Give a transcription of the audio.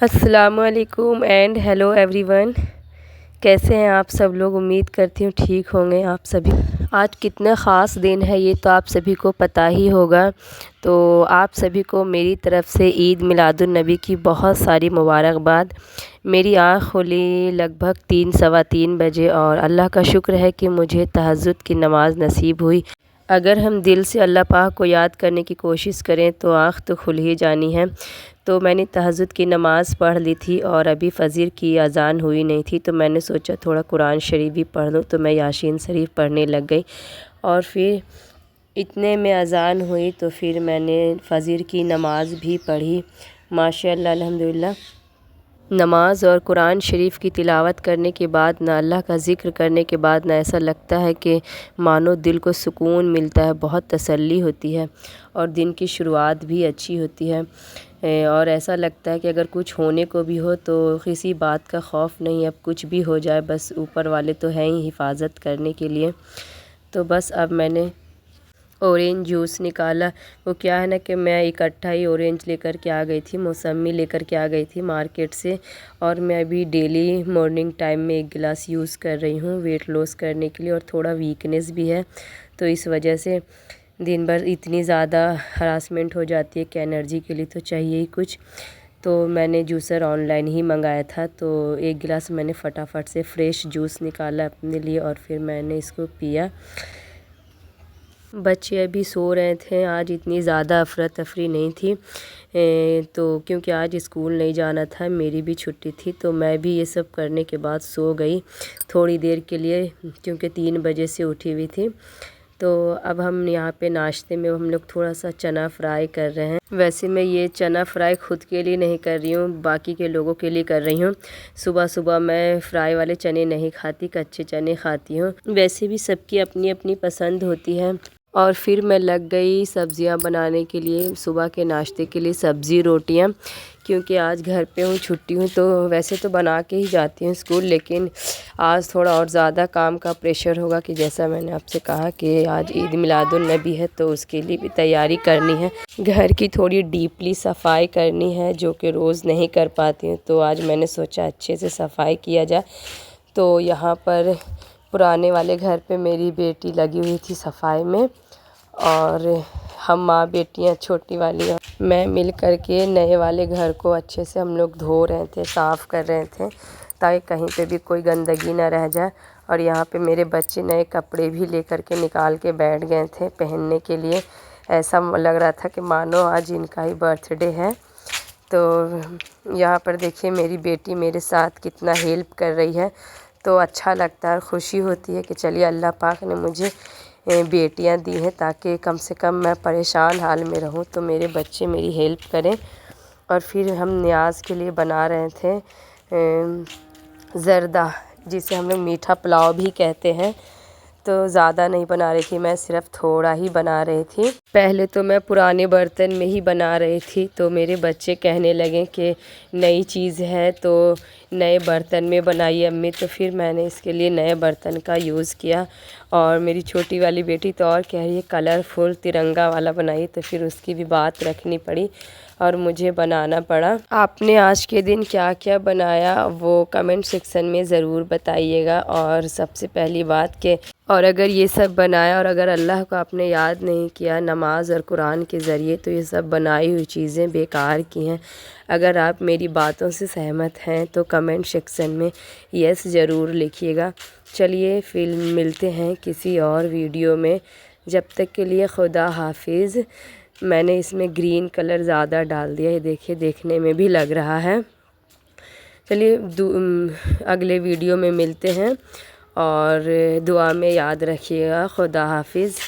السلام علیکم and hello every one, کیسے ہیں آپ سب لوگ؟ امید کرتی ہوں ٹھیک ہوں گے آپ سبھی۔ آج کتنا خاص دن ہے یہ تو آپ سبھی کو پتہ ہی ہوگا، تو آپ سبھی کو میری طرف سے عید میلاد النبی کی بہت ساری مبارکباد۔ میری آنکھ کھلی لگ بھگ 3 سوا 3 بجے اور اللہ کا شکر ہے کہ مجھے تہجد کی نماز نصیب ہوئی۔ اگر ہم دل سے اللہ پاک کو یاد کرنے کی کوشش کریں تو آنکھ تو کھل ہی جانی ہے۔ تو میں نے تہجد کی نماز پڑھ لی تھی اور ابھی فجر کی اذان ہوئی نہیں تھی، تو میں نے سوچا تھوڑا قرآن شریف بھی پڑھ لوں، تو میں یاسین شریف پڑھنے لگ گئی اور پھر اتنے میں اذان ہوئی تو پھر میں نے فجر کی نماز بھی پڑھی۔ ماشاءاللہ الحمدللہ، نماز اور قرآن شریف کی تلاوت کرنے کے بعد نہ اللہ کا ذکر کرنے کے بعد نہ ایسا لگتا ہے کہ مانو دل کو سکون ملتا ہے، بہت تسلی ہوتی ہے اور دن کی شروعات بھی اچھی ہوتی ہے، اور ایسا لگتا ہے کہ اگر کچھ ہونے کو بھی ہو تو کسی بات کا خوف نہیں، اب کچھ بھی ہو جائے بس اوپر والے تو ہیں ہی حفاظت کرنے کے لیے۔ تو بس اب میں نے اورینج جوس نکالا۔ وہ کیا ہے نا کہ میں اکٹھا ہی اورینج لے کر کے آ گئی تھی، موسمی لے کر کے آ گئی تھی مارکیٹ سے، اور میں ابھی ڈیلی مارننگ ٹائم میں 1 گلاس یوز کر رہی ہوں ویٹ لاس کرنے کے لیے، اور تھوڑا ویکنیس بھی ہے تو اس وجہ سے دن بھر اتنی زیادہ ہراسمنٹ ہو جاتی ہے کہ انرجی کے لیے تو چاہیے ہی کچھ۔ تو میں نے جوسر آن لائن ہی منگایا تھا، تو 1 گلاس میں نے فٹافٹ سے فریش جوس نکالا اپنے لیے اور پھر میں نے اس کو پیا۔ بچے ابھی سو رہے تھے، آج اتنی زیادہ افراتفری نہیں تھی، تو کیونکہ آج اسکول نہیں جانا تھا، میری بھی چھٹی تھی، تو میں بھی یہ سب کرنے کے بعد سو گئی تھوڑی دیر کے لیے، کیونکہ 3 بجے سے اٹھی ہوئی تھی۔ تو اب ہم یہاں پہ ناشتے میں ہم لوگ تھوڑا سا چنا فرائی کر رہے ہیں۔ ویسے میں یہ چنا فرائی خود کے لیے نہیں کر رہی ہوں، باقی کے لوگوں کے لیے کر رہی ہوں۔ صبح صبح میں فرائی والے چنے نہیں کھاتی، کچے چنے کھاتی ہوں۔ ویسے بھی سب کی اپنی اپنی پسند ہوتی ہے، اور پھر میں لگ گئی سبزیاں بنانے کے لیے، صبح کے ناشتے کے لیے سبزی روٹیاں، کیونکہ آج گھر پہ ہوں، چھٹی ہوں، تو ویسے تو بنا کے ہی جاتی ہوں اسکول، لیکن آج تھوڑا اور زیادہ کام کا پریشر ہوگا کہ جیسا میں نے آپ سے کہا کہ آج عید میلاد النبی ہے تو اس کے لیے بھی تیاری کرنی ہے، گھر کی تھوڑی ڈیپلی صفائی کرنی ہے جو کہ روز نہیں کر پاتی ہوں، تو آج میں نے سوچا اچھے سے صفائی کیا جائے۔ تو یہاں پر پرانے والے گھر پہ میری بیٹی لگی ہوئی تھی صفائی میں، اور ہم ماں بیٹیاں چھوٹی والی اور میں مل کر کے نئے والے گھر کو اچھے سے ہم لوگ دھو رہے تھے، صاف کر رہے تھے تاکہ کہیں پہ بھی کوئی گندگی نہ رہ جائے۔ اور یہاں پہ میرے بچے نئے کپڑے بھی لے کر کے نکال کے بیٹھ گئے تھے پہننے کے لیے، ایسا لگ رہا تھا کہ مانو آج ان کا ہی برتھ ڈے ہے۔ تو یہاں پر دیکھیے میری بیٹی میرے ساتھ کتنا ہیلپ کر رہی ہے، تو اچھا لگتا ہے اور خوشی ہوتی ہے کہ چلیے اللہ پاک نے مجھے بیٹیاں دی ہیں تاکہ کم سے کم میں پریشان حال میں رہوں تو میرے بچے میری ہیلپ کریں۔ اور پھر ہم نیاز کے لیے بنا رہے تھے زردہ، جسے ہم لوگ میٹھا پلاؤ بھی کہتے ہیں، تو زیادہ نہیں بنا رہی تھی میں، صرف تھوڑا ہی بنا رہی تھی۔ پہلے تو میں پرانے برتن میں ہی بنا رہی تھی، تو میرے بچے کہنے لگے کہ نئی چیز ہے تو نئے برتن میں بنائیے امی، تو پھر میں نے اس کے لیے نئے برتن کا یوز کیا، اور میری چھوٹی والی بیٹی تو اور کہہ رہی ہے کلرفل ترنگا والا بنائیے، تو پھر اس کی بھی بات رکھنی پڑی اور مجھے بنانا پڑا۔ آپ نے آج کے دن کیا کیا بنایا وہ کمنٹ سیکشن میں ضرور بتائیے گا، اور سب سے پہلی بات کہ اور اگر یہ سب بنایا اور اگر اللہ کو آپ نے یاد نہیں کیا نماز اور قرآن کے ذریعے تو یہ سب بنائی ہوئی چیزیں بیکار کی ہیں۔ اگر آپ میری باتوں سے سہمت ہیں تو کمنٹ سیکشن میں یس ضرور لکھیے گا۔ چلیے پھر ملتے ہیں کسی اور ویڈیو میں، جب تک کے لیے خدا حافظ۔ میں نے اس میں گرین کلر زیادہ ڈال دیا، یہ دیکھیے دیکھنے میں بھی لگ رہا ہے۔ چلیے اگلے ویڈیو میں ملتے ہیں، اور دعا میں یاد رکھیے گا۔ خدا حافظ۔